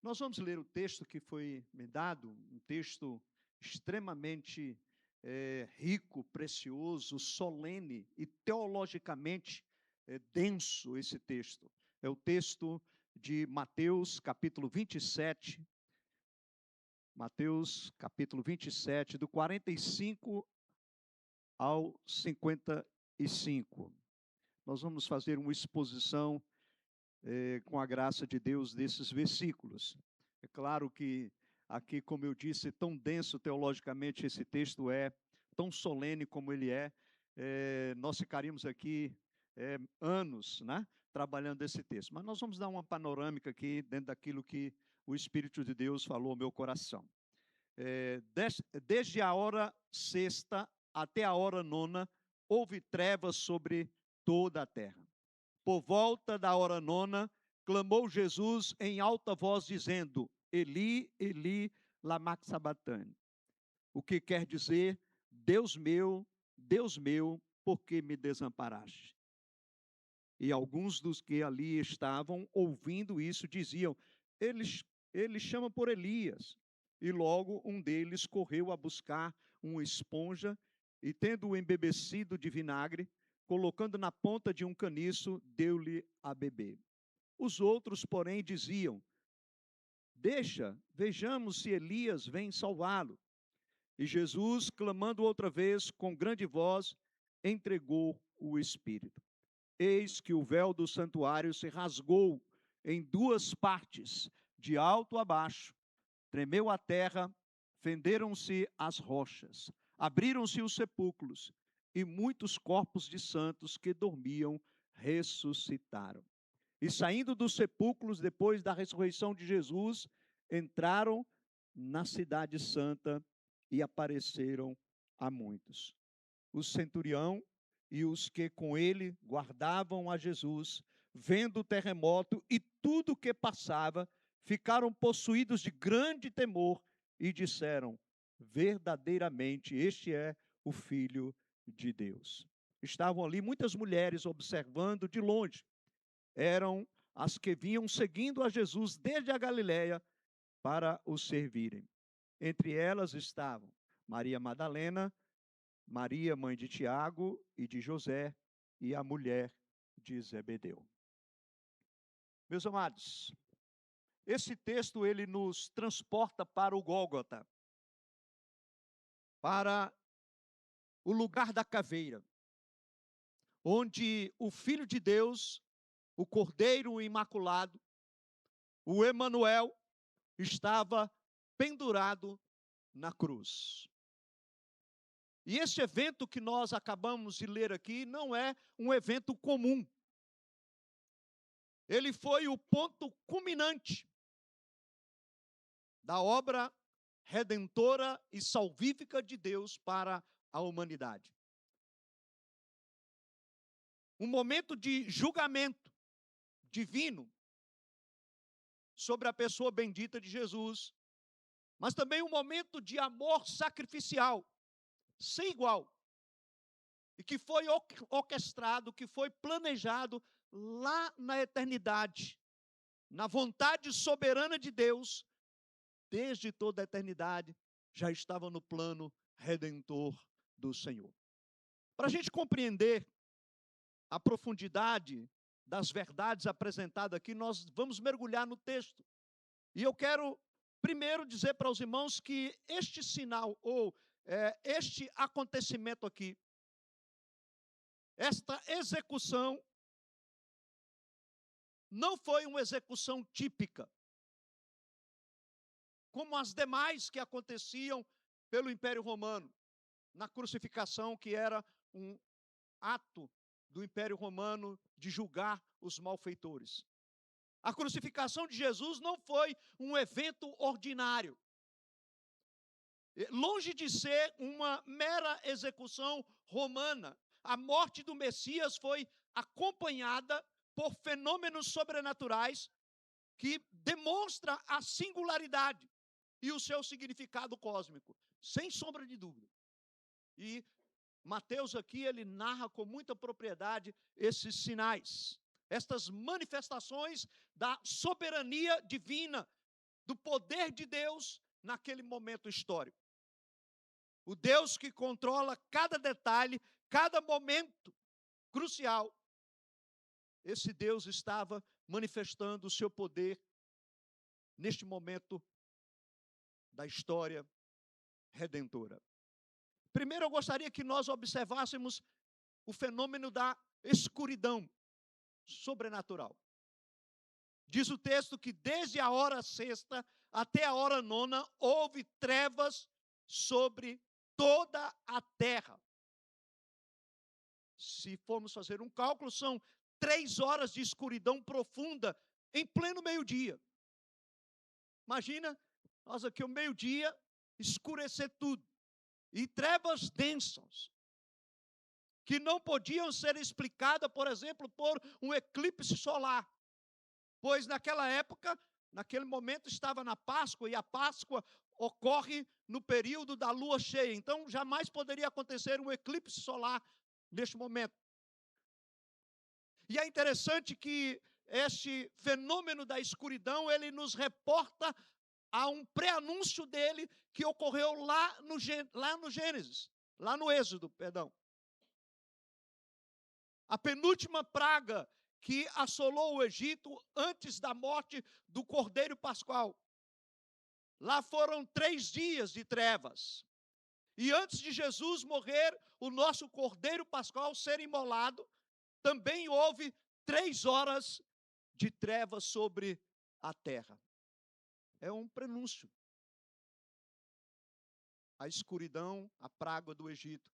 Nós vamos ler o texto que foi me dado, um texto extremamente rico, precioso, solene e teologicamente denso esse texto. É o texto de Mateus, capítulo 27, Mateus, capítulo 27, do 45 ao 55. Nós vamos fazer uma exposição com a graça de Deus desses versículos. É claro que aqui, como eu disse, tão denso teologicamente esse texto é, tão solene como ele é, nós ficaríamos aqui anos, né, trabalhando esse texto. Mas nós vamos dar uma panorâmica aqui dentro daquilo que o Espírito de Deus falou ao meu coração. Desde a hora sexta até a hora nona, houve trevas sobre toda a terra. Por volta da hora nona, clamou Jesus em alta voz, dizendo: Eli, Eli, lama sabachthani. O que quer dizer: Deus meu, por que me desamparaste? E alguns dos que ali estavam, ouvindo isso, diziam: ele chama por Elias. E logo um deles correu a buscar uma esponja e, tendo-o embebecido de vinagre, colocando na ponta de um caniço, deu-lhe a beber. Os outros, porém, diziam: deixa, vejamos se Elias vem salvá-lo. E Jesus, clamando outra vez com grande voz, entregou o Espírito. Eis que o véu do santuário se rasgou em duas partes, de alto a baixo. Tremeu a terra, fenderam-se as rochas, abriram-se os sepulcros, e muitos corpos de santos que dormiam ressuscitaram. E saindo dos sepulcros, depois da ressurreição de Jesus, entraram na cidade santa e apareceram a muitos. O centurião e os que com ele guardavam a Jesus, vendo o terremoto e tudo o que passava, ficaram possuídos de grande temor e disseram: verdadeiramente este é o Filho de Deus. Estavam ali muitas mulheres observando de longe. Eram as que vinham seguindo a Jesus desde a Galiléia para o servirem. Entre elas estavam Maria Madalena, Maria, mãe de Tiago e de José, e a mulher de Zebedeu. Meus amados, esse texto ele nos transporta para o Gólgota, para o lugar da caveira, onde o Filho de Deus, o Cordeiro Imaculado, o Emanuel, estava pendurado na cruz. E esse evento que nós acabamos de ler aqui não é um evento comum. Ele foi o ponto culminante da obra redentora e salvífica de Deus para a humanidade. Um momento de julgamento divino sobre a pessoa bendita de Jesus, mas também um momento de amor sacrificial, sem igual, e que foi orquestrado, que foi planejado lá na eternidade, na vontade soberana de Deus, desde toda a eternidade, já estava no plano redentor do Senhor. Para a gente compreender a profundidade das verdades apresentadas aqui, nós vamos mergulhar no texto. E eu quero primeiro dizer para os irmãos que este sinal, ou este acontecimento aqui, esta execução, não foi uma execução típica, como as demais que aconteciam pelo Império Romano, na crucificação, que era um ato do Império Romano de julgar os malfeitores. A crucificação de Jesus não foi um evento ordinário. Longe de ser uma mera execução romana, a morte do Messias foi acompanhada por fenômenos sobrenaturais que demonstram a singularidade e o seu significado cósmico, sem sombra de dúvida. E Mateus aqui, ele narra com muita propriedade esses sinais, estas manifestações da soberania divina do poder de Deus naquele momento histórico. O Deus que controla cada detalhe, cada momento crucial. Esse Deus estava manifestando o seu poder neste momento da história redentora. Primeiro, eu gostaria que nós observássemos o fenômeno da escuridão sobrenatural. Diz o texto que desde a hora sexta até a hora nona houve trevas sobre toda a terra. Se formos fazer um cálculo, são 3 horas de escuridão profunda em pleno meio-dia. Imagina, nós aqui ao meio-dia, escurecer tudo. E trevas densas, que não podiam ser explicadas, por exemplo, por um eclipse solar. Pois naquela época, naquele momento, estava na Páscoa, e a Páscoa ocorre no período da lua cheia. Então, jamais poderia acontecer um eclipse solar neste momento. E é interessante que este fenômeno da escuridão, ele nos reporta a um pré-anúncio dele que ocorreu lá no Gênesis, lá no Êxodo, perdão. A penúltima praga que assolou o Egito antes da morte do Cordeiro Pascual. Lá foram 3 dias de trevas. E antes de Jesus morrer, o nosso Cordeiro Pascual ser imolado, também houve 3 horas de trevas sobre a terra. É um prenúncio. A escuridão, a praga do Egito.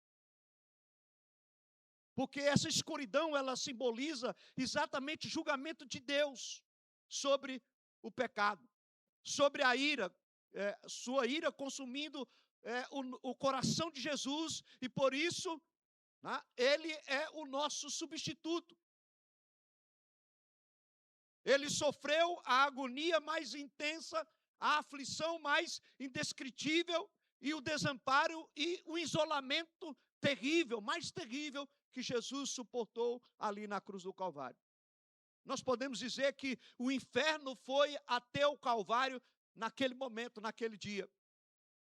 Porque essa escuridão, ela simboliza exatamente o julgamento de Deus sobre o pecado, sobre a ira, sua ira consumindo o coração de Jesus, e por isso, né, ele é o nosso substituto. Ele sofreu a agonia mais intensa, a aflição mais indescritível, e o desamparo e o isolamento terrível, mais terrível, que Jesus suportou ali na cruz do Calvário. Nós podemos dizer que o inferno foi até o Calvário naquele momento, naquele dia.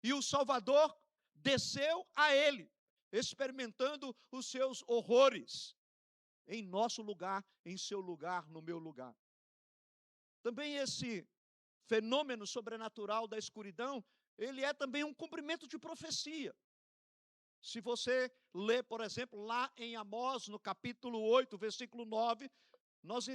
E o Salvador desceu a ele, experimentando os seus horrores, em nosso lugar, em seu lugar, no meu lugar. Também esse fenômeno sobrenatural da escuridão, ele é também um cumprimento de profecia. Se você ler, por exemplo, lá em Amós, no capítulo 8, versículo 9, nós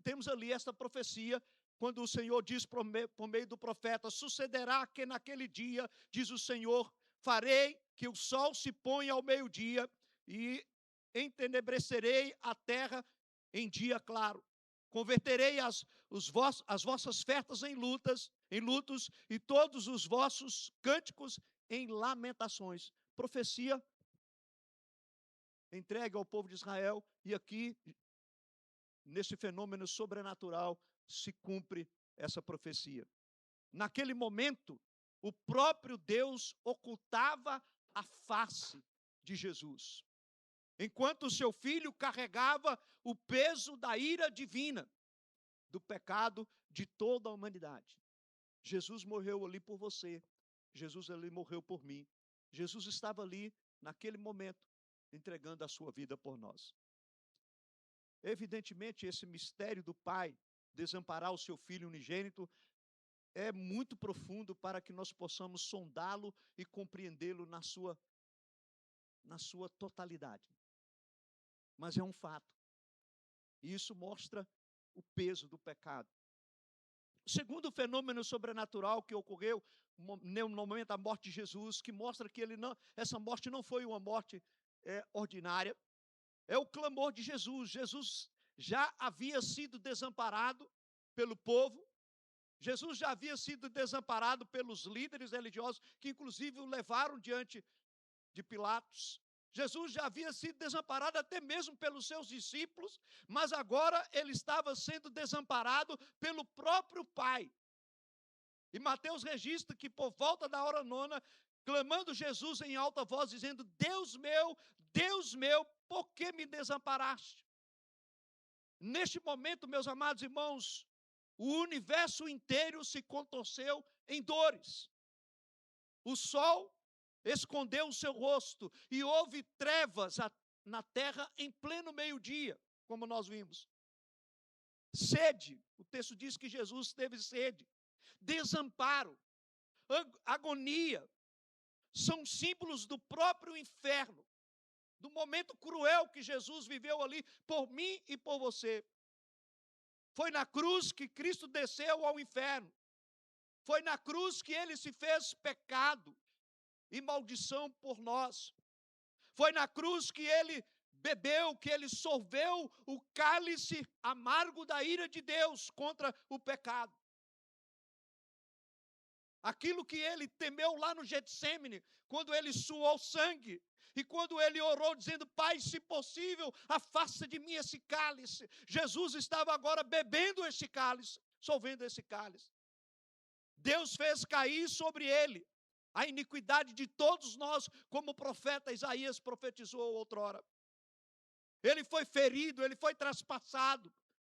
temos ali esta profecia, quando o Senhor diz por meio do profeta: sucederá que naquele dia, diz o Senhor, farei que o sol se ponha ao meio-dia e entenebrecerei a terra em dia claro. Converterei as vossas festas em lutos, e todos os vossos cânticos em lamentações. Profecia entregue ao povo de Israel, e aqui, nesse fenômeno sobrenatural, se cumpre essa profecia. Naquele momento, o próprio Deus ocultava a face de Jesus, enquanto o seu filho carregava o peso da ira divina, do pecado de toda a humanidade. Jesus morreu ali por você, Jesus ali morreu por mim, Jesus estava ali naquele momento, entregando a sua vida por nós. Evidentemente, esse mistério do Pai desamparar o seu Filho unigênito é muito profundo para que nós possamos sondá-lo e compreendê-lo na sua totalidade. Mas é um fato. E isso mostra o peso do pecado. O segundo fenômeno sobrenatural que ocorreu no momento da morte de Jesus, que mostra que essa morte não foi uma morte ordinária, é o clamor de Jesus. Jesus já havia sido desamparado pelo povo, Jesus já havia sido desamparado pelos líderes religiosos, que inclusive o levaram diante de Pilatos. Jesus já havia sido desamparado até mesmo pelos seus discípulos, mas agora ele estava sendo desamparado pelo próprio Pai. E Mateus registra que por volta da hora nona, clamando Jesus em alta voz, dizendo: Deus meu, por que me desamparaste? Neste momento, meus amados irmãos, o universo inteiro se contorceu em dores. O sol escondeu o seu rosto e houve trevas na terra em pleno meio-dia, como nós vimos. Sede, o texto diz que Jesus teve sede. Desamparo, agonia, são símbolos do próprio inferno, do momento cruel que Jesus viveu ali por mim e por você. Foi na cruz que Cristo desceu ao inferno. Foi na cruz que ele se fez pecado e maldição por nós. Foi na cruz que ele bebeu, que ele sorveu o cálice amargo da ira de Deus contra o pecado. Aquilo que ele temeu lá no Getsêmani, quando ele suou sangue, e quando ele orou dizendo: Pai, se possível, afasta de mim esse cálice. Jesus estava agora bebendo esse cálice, sorvendo esse cálice. Deus fez cair sobre ele a iniquidade de todos nós, como o profeta Isaías profetizou outrora. Ele foi ferido, ele foi traspassado.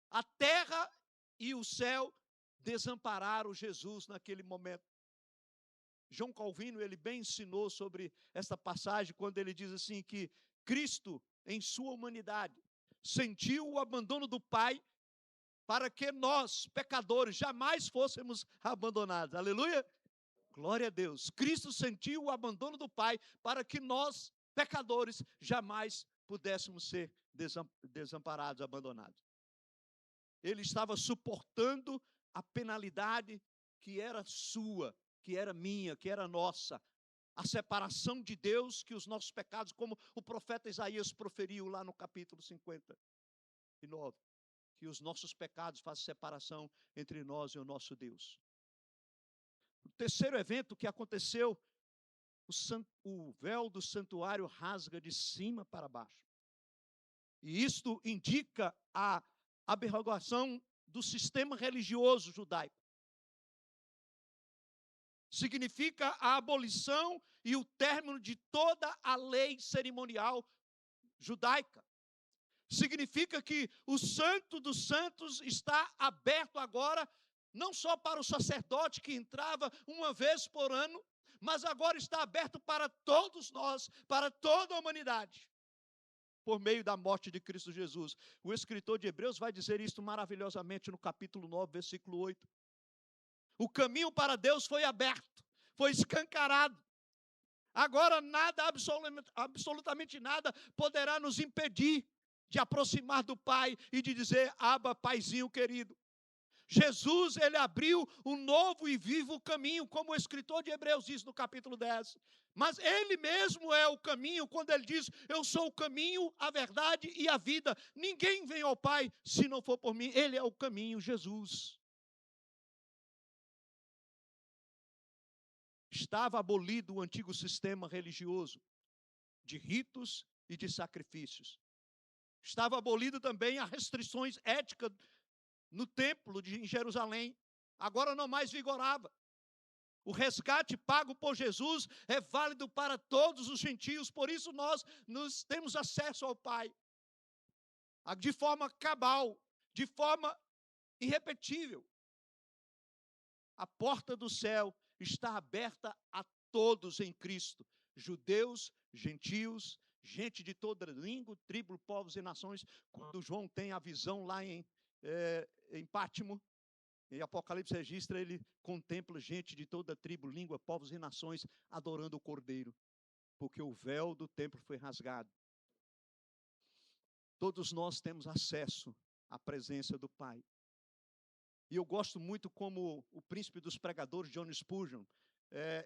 A terra e o céu desampararam Jesus naquele momento. João Calvino, ele bem ensinou sobre essa passagem, quando ele diz assim que Cristo, em sua humanidade, sentiu o abandono do Pai para que nós, pecadores, jamais fôssemos abandonados. Aleluia! Glória a Deus. Cristo sentiu o abandono do Pai para que nós, pecadores, jamais pudéssemos ser desamparados, abandonados. Ele estava suportando a penalidade que era sua, que era minha, que era nossa. A separação de Deus, que os nossos pecados, como o profeta Isaías proferiu lá no capítulo 59, que os nossos pecados fazem separação entre nós e o nosso Deus. O terceiro evento que aconteceu, o véu do santuário rasga de cima para baixo. E isto indica a abrogação do sistema religioso judaico. Significa a abolição e o término de toda a lei cerimonial judaica. Significa que o Santo dos Santos está aberto agora, não só para o sacerdote que entrava uma vez por ano, mas agora está aberto para todos nós, para toda a humanidade, por meio da morte de Cristo Jesus. O escritor de Hebreus vai dizer isso maravilhosamente no capítulo 9, versículo 8. O caminho para Deus foi aberto, foi escancarado. Agora nada, absolutamente nada, poderá nos impedir de aproximar do Pai e de dizer: Abba, Paizinho querido. Jesus, ele abriu um novo e vivo caminho, como o escritor de Hebreus diz no capítulo 10. Mas ele mesmo é o caminho, quando ele diz: eu sou o caminho, a verdade e a vida. Ninguém vem ao Pai se não for por mim. Ele é o caminho, Jesus. Estava abolido o antigo sistema religioso de ritos e de sacrifícios. Estava abolido também as restrições éticas no templo em Jerusalém. Agora não mais vigorava. O resgate pago por Jesus é válido para todos os gentios, por isso nós temos acesso ao Pai de forma cabal, de forma irrepetível. A porta do céu está aberta a todos em Cristo, judeus, gentios, gente de toda língua, tribo, povos e nações. Quando João tem a visão lá em Pátimo, em Apocalipse registra, ele contempla gente de toda tribo, língua, povos e nações adorando o Cordeiro, porque o véu do templo foi rasgado. Todos nós temos acesso à presença do Pai. E eu gosto muito como o príncipe dos pregadores, John Spurgeon,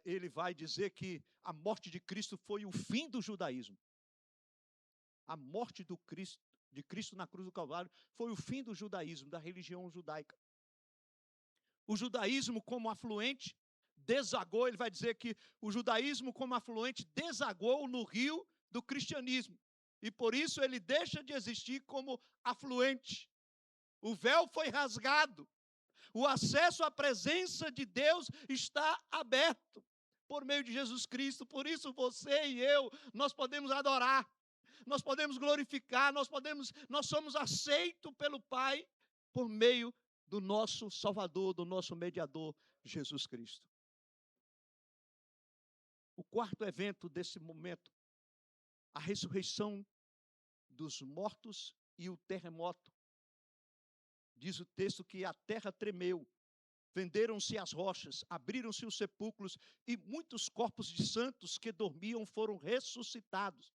ele vai dizer que a morte de Cristo foi o fim do judaísmo. A morte de Cristo na cruz do Calvário foi o fim do judaísmo, da religião judaica. O judaísmo como afluente desagou, ele vai dizer que o judaísmo como afluente desagou no rio do cristianismo. E por isso ele deixa de existir como afluente. O véu foi rasgado. O acesso à presença de Deus está aberto por meio de Jesus Cristo. Por isso você e eu, nós podemos adorar, nós podemos glorificar, nós somos aceitos pelo Pai por meio do nosso Salvador, do nosso mediador, Jesus Cristo. O quarto evento desse momento, a ressurreição dos mortos e o terremoto. Diz o texto que a terra tremeu, fenderam-se as rochas, abriram-se os sepulcros e muitos corpos de santos que dormiam foram ressuscitados.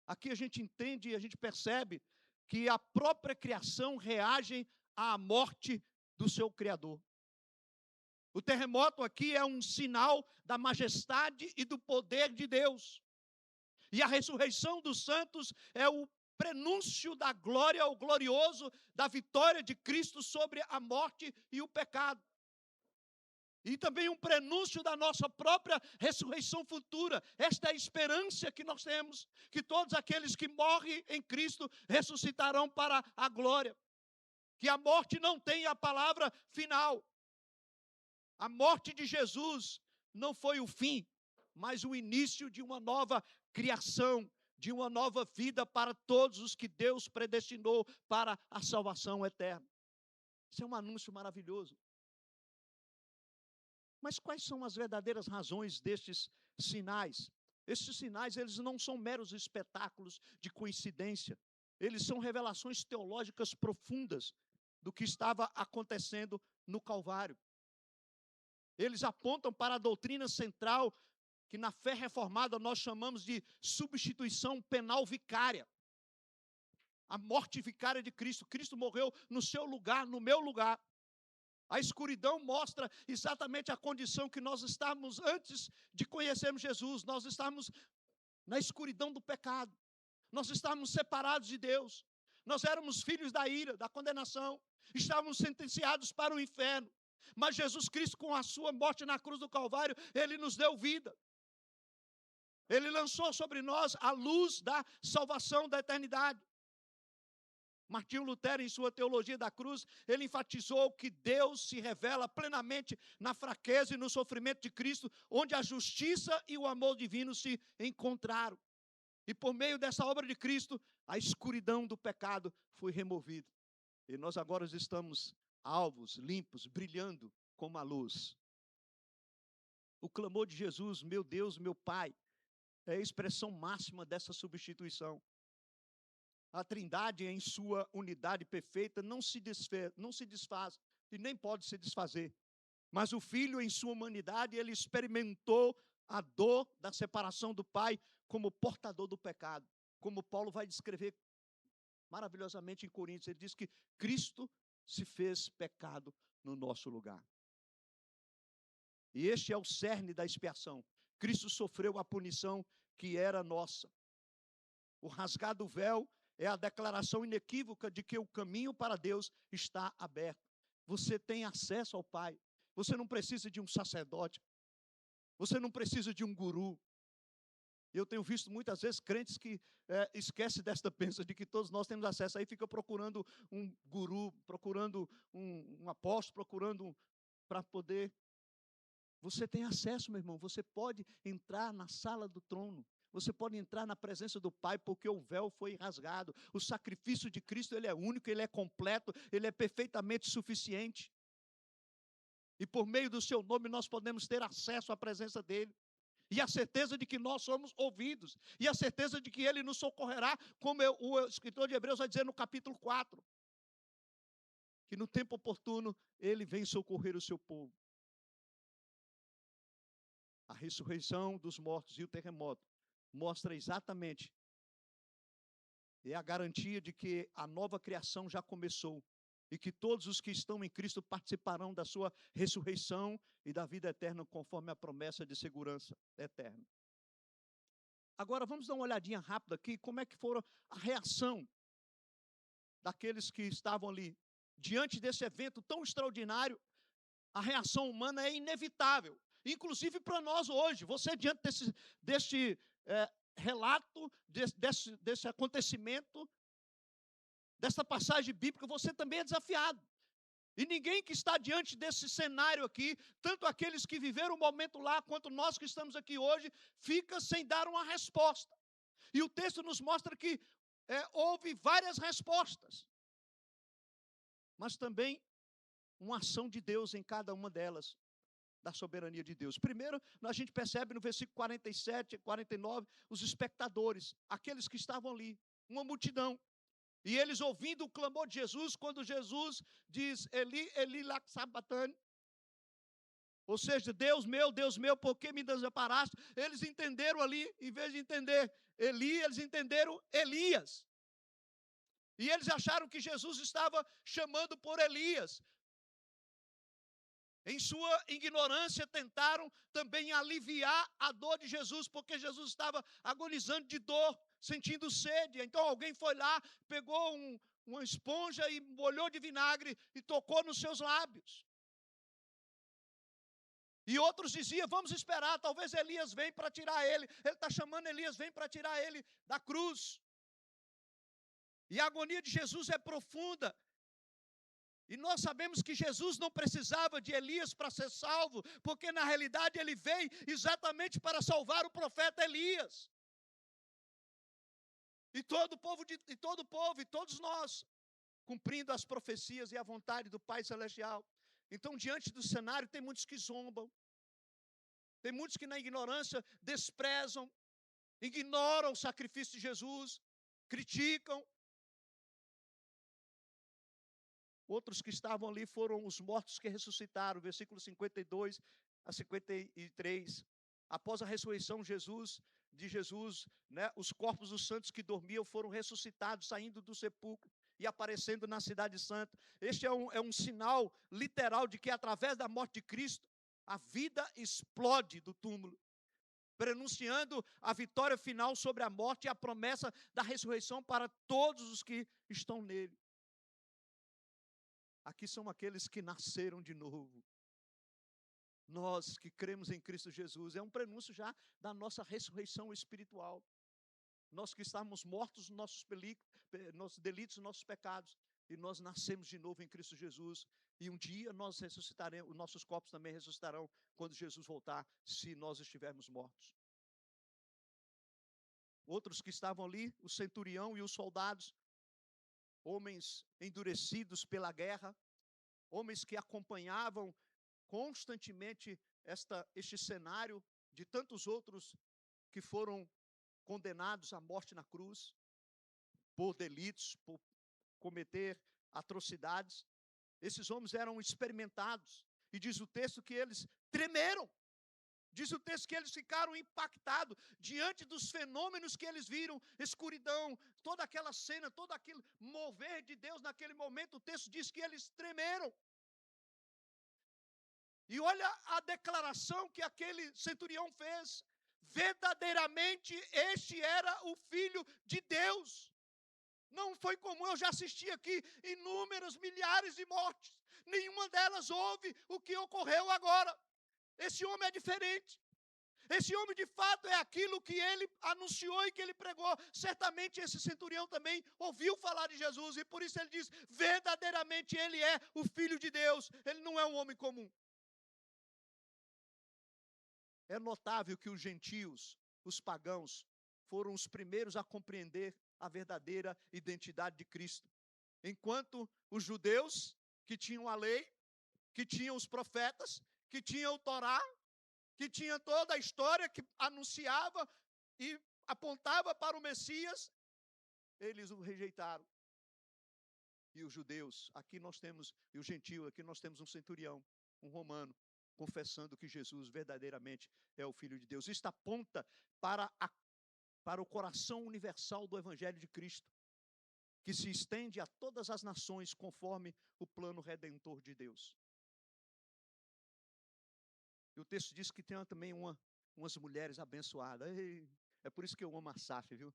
Aqui a gente entende e a gente percebe que a própria criação reage à morte do seu Criador. O terremoto aqui é um sinal da majestade e do poder de Deus. E a ressurreição dos santos é o prenúncio da glória, o glorioso da vitória de Cristo sobre a morte e o pecado. E também um prenúncio da nossa própria ressurreição futura. Esta é a esperança que nós temos, que todos aqueles que morrem em Cristo ressuscitarão para a glória. Que a morte não tem a palavra final. A morte de Jesus não foi o fim, mas o início de uma nova criação, de uma nova vida para todos os que Deus predestinou para a salvação eterna. Isso é um anúncio maravilhoso. Mas quais são as verdadeiras razões destes sinais? Estes sinais, eles não são meros espetáculos de coincidência. Eles são revelações teológicas profundas do que estava acontecendo no Calvário. Eles apontam para a doutrina central que na fé reformada nós chamamos de substituição penal vicária. A morte vicária de Cristo. Cristo morreu no seu lugar, no meu lugar. A escuridão mostra exatamente a condição que nós estávamos antes de conhecermos Jesus. Nós estávamos na escuridão do pecado. Nós estávamos separados de Deus. Nós éramos filhos da ira, da condenação. Estávamos sentenciados para o inferno. Mas Jesus Cristo, com a sua morte na cruz do Calvário, Ele nos deu vida. Ele lançou sobre nós a luz da salvação da eternidade. Martinho Lutero, em sua teologia da cruz, ele enfatizou que Deus se revela plenamente na fraqueza e no sofrimento de Cristo, onde a justiça e o amor divino se encontraram. E por meio dessa obra de Cristo, a escuridão do pecado foi removida. E nós agora estamos alvos, limpos, brilhando como a luz. O clamor de Jesus, meu Deus, meu Pai, é a expressão máxima dessa substituição. A Trindade, em sua unidade perfeita, não se desfaz e nem pode se desfazer. Mas o Filho, em sua humanidade, ele experimentou a dor da separação do Pai como portador do pecado. Como Paulo vai descrever maravilhosamente em Coríntios, ele diz que Cristo se fez pecado no nosso lugar. E este é o cerne da expiação. Cristo sofreu a punição que era nossa. O rasgar do véu é a declaração inequívoca de que o caminho para Deus está aberto. Você tem acesso ao Pai. Você não precisa de um sacerdote. Você não precisa de um guru. Eu tenho visto muitas vezes crentes que esquecem desta bênção de que todos nós temos acesso. Aí fica procurando um guru, procurando um apóstolo, procurando para poder. Você tem acesso, meu irmão. Você pode entrar na sala do trono. Você pode entrar na presença do Pai, porque o véu foi rasgado. O sacrifício de Cristo, ele é único, ele é completo, ele é perfeitamente suficiente. E por meio do seu nome, nós podemos ter acesso à presença dele. E a certeza de que nós somos ouvidos. E a certeza de que ele nos socorrerá, como o escritor de Hebreus vai dizer no capítulo 4. Que no tempo oportuno, ele vem socorrer o seu povo. A ressurreição dos mortos e o terremoto mostra exatamente, é a garantia de que a nova criação já começou e que todos os que estão em Cristo participarão da sua ressurreição e da vida eterna conforme a promessa de segurança eterna. Agora vamos dar uma olhadinha rápida aqui como é que foram a reação daqueles que estavam ali diante desse evento tão extraordinário. A reação humana é inevitável. Inclusive para nós hoje, você diante deste relato, desse acontecimento, dessa passagem bíblica, você também é desafiado. E ninguém que está diante desse cenário aqui, tanto aqueles que viveram o momento lá, quanto nós que estamos aqui hoje, fica sem dar uma resposta. E o texto nos mostra que houve várias respostas. Mas também uma ação de Deus em cada uma delas, da soberania de Deus. Primeiro, a gente percebe no versículo 47 e 49, os espectadores, aqueles que estavam ali, uma multidão. E eles ouvindo o clamor de Jesus, quando Jesus diz, Eli, Eli, lama sabachthani, ou seja, Deus meu, por que me desamparaste? Eles entenderam ali, em vez de entender Eli, eles entenderam Elias. E eles acharam que Jesus estava chamando por Elias. Em sua ignorância, tentaram também aliviar a dor de Jesus, porque Jesus estava agonizando de dor, sentindo sede. Então alguém foi lá, pegou uma esponja e molhou de vinagre e tocou nos seus lábios. E outros diziam, vamos esperar, talvez Elias venha para tirar ele. Ele está chamando Elias, vem para tirar ele da cruz. E a agonia de Jesus é profunda. E nós sabemos que Jesus não precisava de Elias para ser salvo, porque na realidade ele veio exatamente para salvar o profeta Elias. E todo o povo, e todos nós, cumprindo as profecias e a vontade do Pai Celestial. Então, diante do cenário, tem muitos que zombam. Tem muitos que na ignorância desprezam, ignoram o sacrifício de Jesus, criticam. Outros que estavam ali foram os mortos que ressuscitaram, versículo 52 a 53. Após a ressurreição de Jesus, né, os corpos dos santos que dormiam foram ressuscitados, saindo do sepulcro e aparecendo na cidade santa. Este é um sinal literal de que através da morte de Cristo, a vida explode do túmulo, prenunciando a vitória final sobre a morte e a promessa da ressurreição para todos os que estão nele. Aqui são aqueles que nasceram de novo. Nós que cremos em Cristo Jesus, é um prenúncio já da nossa ressurreição espiritual. Nós que estávamos mortos nos nossos delitos, nos nossos pecados, e nós nascemos de novo em Cristo Jesus, e um dia nós ressuscitaremos, os nossos corpos também ressuscitarão quando Jesus voltar, se nós estivermos mortos. Outros que estavam ali, o centurião e os soldados, homens endurecidos pela guerra, homens que acompanhavam constantemente este cenário de tantos outros que foram condenados à morte na cruz, por delitos, por cometer atrocidades. Esses homens eram experimentados, e diz o texto que eles tremeram. Diz o texto que eles ficaram impactados diante dos fenômenos que eles viram, escuridão, toda aquela cena, todo aquele mover de Deus naquele momento. O texto diz que eles tremeram. E olha a declaração que aquele centurião fez. Verdadeiramente este era o Filho de Deus. Não foi comum, eu já assisti aqui inúmeras milhares de mortes. Nenhuma delas houve o que ocorreu agora. Esse homem é diferente. Esse homem de fato é aquilo que ele anunciou e que ele pregou. Certamente esse centurião também ouviu falar de Jesus e por isso ele diz, verdadeiramente ele é o Filho de Deus. Ele não é um homem comum. É notável que os gentios, os pagãos, foram os primeiros a compreender a verdadeira identidade de Cristo. Enquanto os judeus, que tinham a lei, que tinham os profetas, que tinham o Torá, que tinha toda a história que anunciava e apontava para o Messias, eles o rejeitaram. E os judeus, aqui nós temos, e o gentio, aqui nós temos um centurião, um romano, confessando que Jesus verdadeiramente é o Filho de Deus. Isto aponta para o coração universal do Evangelho de Cristo, que se estende a todas as nações conforme o plano redentor de Deus. E o texto diz que tem também umas mulheres abençoadas. É por isso que eu amo a SAF, viu?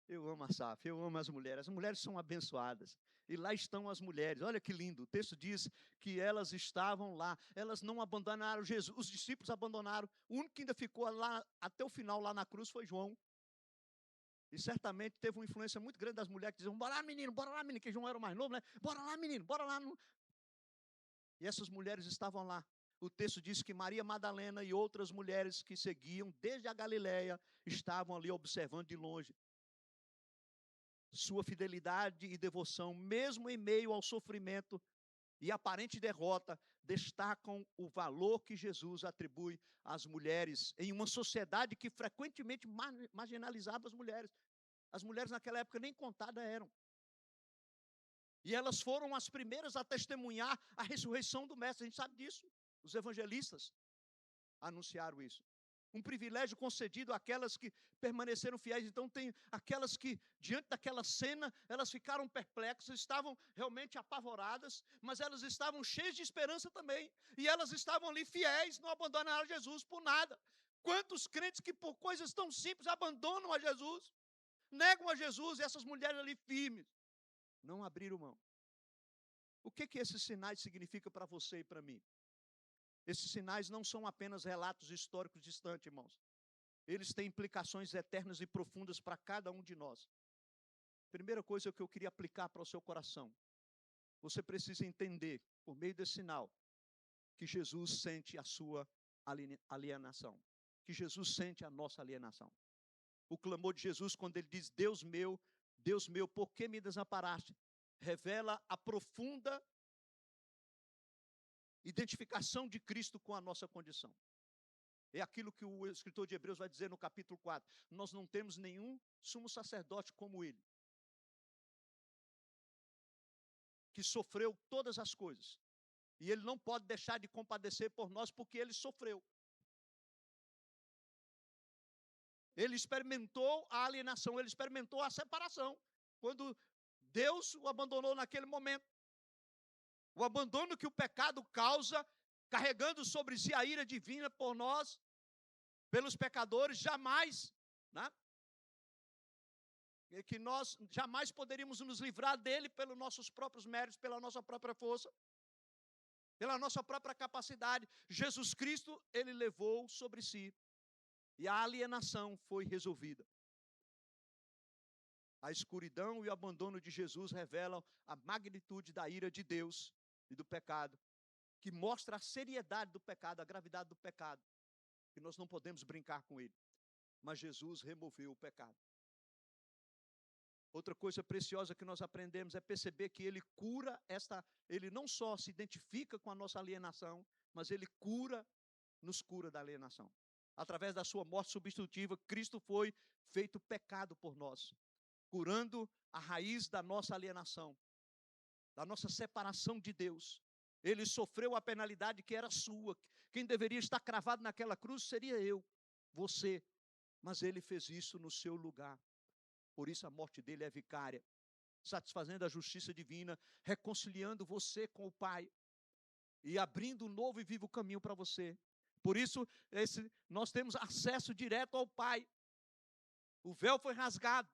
Eu amo a SAF, eu amo as mulheres. As mulheres são abençoadas. E lá estão as mulheres. Olha que lindo. O texto diz que elas estavam lá. Elas não abandonaram Jesus. Os discípulos abandonaram. O único que ainda ficou lá até o final, lá na cruz, foi João. E certamente teve uma influência muito grande das mulheres que diziam, bora lá, menino, que João era o mais novo, né? Bora lá, menino, bora lá. E essas mulheres estavam lá. O texto diz que Maria Madalena e outras mulheres que seguiam desde a Galileia estavam ali observando de longe. Sua fidelidade e devoção, mesmo em meio ao sofrimento, e aparente derrota destacam o valor que Jesus atribui às mulheres em uma sociedade que frequentemente marginalizava as mulheres. As mulheres naquela época nem contadas eram. E elas foram as primeiras a testemunhar a ressurreição do Mestre. A gente sabe disso. Os evangelistas anunciaram isso. Um privilégio concedido àquelas que permaneceram fiéis. Então tem aquelas que, diante daquela cena, elas ficaram perplexas, estavam realmente apavoradas, mas elas estavam cheias de esperança também. E elas estavam ali fiéis, não abandonaram Jesus por nada. Quantos crentes que por coisas tão simples abandonam a Jesus, negam a Jesus, e essas mulheres ali firmes, não abriram mão. O que esses sinais significam para você e para mim? Esses sinais não são apenas relatos históricos distantes, irmãos. Eles têm implicações eternas e profundas para cada um de nós. Primeira coisa que eu queria aplicar para o seu coração. Você precisa entender, por meio desse sinal, que Jesus sente a sua alienação. Que Jesus sente a nossa alienação. O clamor de Jesus, quando ele diz, Deus meu, por que me desamparaste? Revela a profunda identificação de Cristo com a nossa condição. É aquilo que o escritor de Hebreus vai dizer no capítulo 4. Nós não temos nenhum sumo sacerdote como ele, que sofreu todas as coisas. E ele não pode deixar de compadecer por nós, porque ele sofreu. Ele experimentou a alienação, ele experimentou a separação. Quando Deus o abandonou naquele momento. O abandono que o pecado causa, carregando sobre si a ira divina por nós, pelos pecadores, jamais, né? Que nós jamais poderíamos nos livrar dele pelos nossos próprios méritos, pela nossa própria força, pela nossa própria capacidade. Jesus Cristo, ele levou sobre si, e a alienação foi resolvida. A escuridão e o abandono de Jesus revelam a magnitude da ira de Deus e do pecado, que mostra a seriedade do pecado, a gravidade do pecado, que nós não podemos brincar com ele. Mas Jesus removeu o pecado. Outra coisa preciosa que nós aprendemos é perceber que ele cura ele não só se identifica com a nossa alienação, mas ele nos cura da alienação. Através da sua morte substitutiva, Cristo foi feito pecado por nós, curando a raiz da nossa alienação, da nossa separação de Deus. Ele sofreu a penalidade que era sua. Quem deveria estar cravado naquela cruz seria eu, você. Mas ele fez isso no seu lugar. Por isso a morte dele é vicária, satisfazendo a justiça divina, reconciliando você com o Pai e abrindo um novo e vivo caminho para você. Por isso nós temos acesso direto ao Pai. O véu foi rasgado.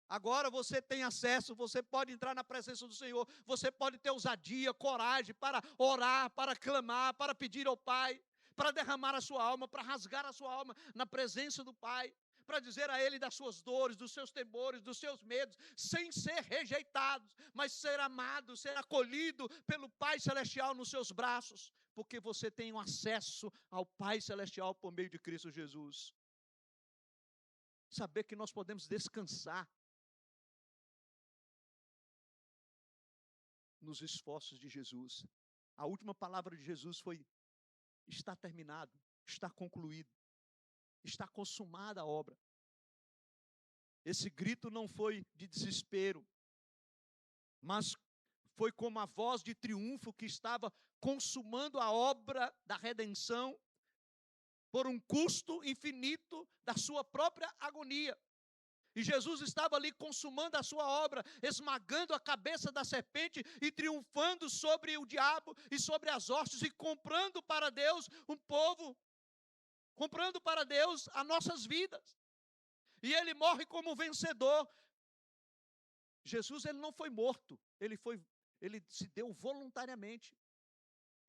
Agora você tem acesso, você pode entrar na presença do Senhor, você pode ter ousadia, coragem para orar, para clamar, para pedir ao Pai, para derramar a sua alma, para rasgar a sua alma na presença do Pai, para dizer a Ele das suas dores, dos seus temores, dos seus medos, sem ser rejeitados, mas ser amado, ser acolhido pelo Pai Celestial nos seus braços, porque você tem um acesso ao Pai Celestial por meio de Cristo Jesus. Saber que nós podemos descansar nos esforços de Jesus. A última palavra de Jesus foi: está terminado, está concluído, está consumada a obra. Esse grito não foi de desespero, mas foi como a voz de triunfo que estava consumando a obra da redenção por um custo infinito da sua própria agonia. E Jesus estava ali consumando a sua obra, esmagando a cabeça da serpente e triunfando sobre o diabo e sobre as hostes e comprando para Deus um povo, comprando para Deus as nossas vidas. E ele morre como vencedor. Jesus, ele não foi morto, ele se deu voluntariamente.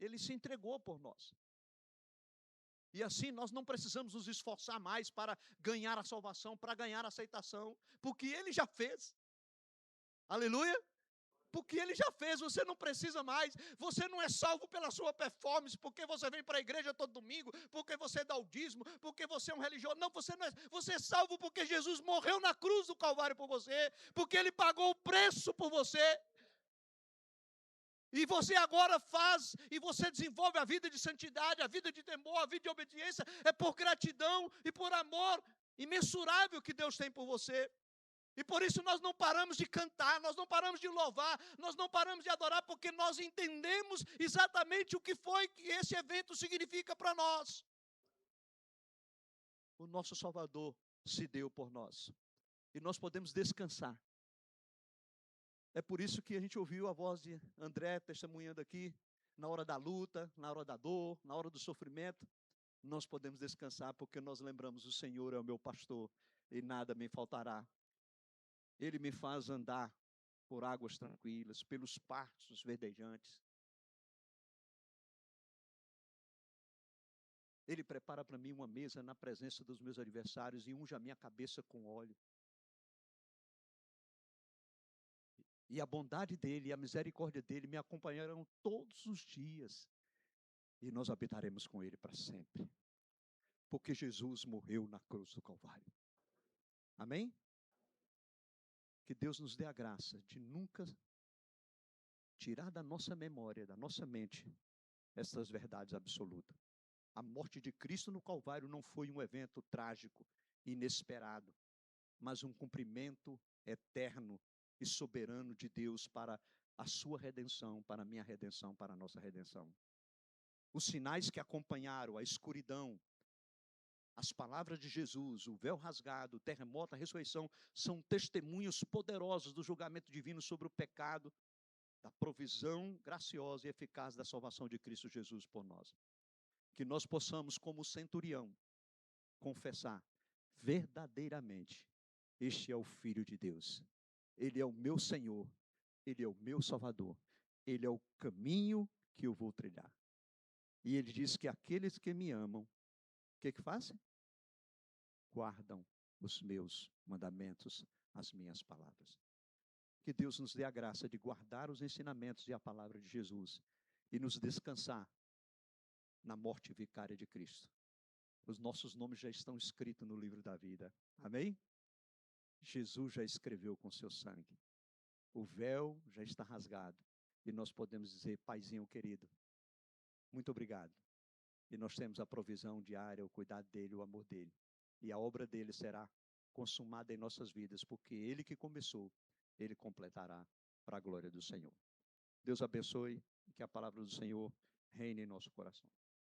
Ele se entregou por nós. E assim nós não precisamos nos esforçar mais para ganhar a salvação, para ganhar a aceitação, porque ele já fez. Aleluia! Porque ele já fez, você não precisa mais. Você não é salvo pela sua performance, porque você vem para a igreja todo domingo, porque você dá o dízimo, porque você é um religioso. Não, você não é. Você é salvo porque Jesus morreu na cruz do Calvário por você, porque ele pagou o preço por você. E você agora faz, e você desenvolve a vida de santidade, a vida de temor, a vida de obediência, é por gratidão e por amor imensurável que Deus tem por você. E por isso nós não paramos de cantar, nós não paramos de louvar, nós não paramos de adorar, porque nós entendemos exatamente o que foi que esse evento significa para nós. O nosso Salvador se deu por nós. E nós podemos descansar. É por isso que a gente ouviu a voz de André testemunhando aqui, na hora da luta, na hora da dor, na hora do sofrimento. Nós podemos descansar porque nós lembramos: o Senhor é o meu pastor e nada me faltará. Ele me faz andar por águas tranquilas, pelos pastos verdejantes. Ele prepara para mim uma mesa na presença dos meus adversários e unge a minha cabeça com óleo. E a bondade dele e a misericórdia dele me acompanharão todos os dias. E nós habitaremos com ele para sempre. Porque Jesus morreu na cruz do Calvário. Amém? Que Deus nos dê a graça de nunca tirar da nossa memória, da nossa mente, essas verdades absolutas. A morte de Cristo no Calvário não foi um evento trágico, inesperado, mas um cumprimento eterno e soberano de Deus para a sua redenção, para a minha redenção, para a nossa redenção. Os sinais que acompanharam a escuridão, as palavras de Jesus, o véu rasgado, o terremoto, a ressurreição, são testemunhos poderosos do julgamento divino sobre o pecado, da provisão graciosa e eficaz da salvação de Cristo Jesus por nós. Que nós possamos, como centurião, confessar verdadeiramente: este é o Filho de Deus. Ele é o meu Senhor, Ele é o meu Salvador, Ele é o caminho que eu vou trilhar. E Ele diz que aqueles que me amam, o que fazem? Guardam os meus mandamentos, as minhas palavras. Que Deus nos dê a graça de guardar os ensinamentos e a palavra de Jesus e nos descansar na morte vicária de Cristo. Os nossos nomes já estão escritos no livro da vida. Amém? Jesus já escreveu com seu sangue. O véu já está rasgado. E nós podemos dizer: Paizinho querido, muito obrigado. E nós temos a provisão diária, o cuidado dele, o amor dele. E a obra dele será consumada em nossas vidas, porque ele que começou, ele completará para a glória do Senhor. Deus abençoe e que a palavra do Senhor reine em nosso coração.